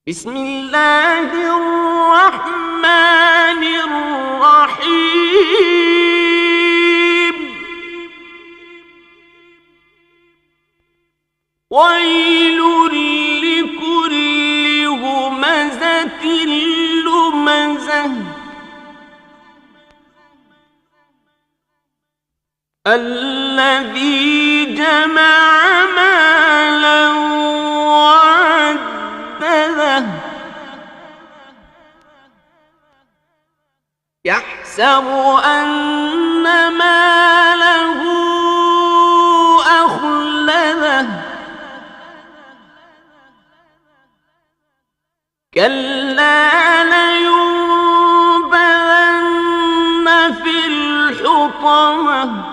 بسم الله الرحمن الرحيم. ويل لكل همزة لمزة الذي جمع مالا وعدده يحسب أن ماله أخلده كلا لينبذن في الحطمة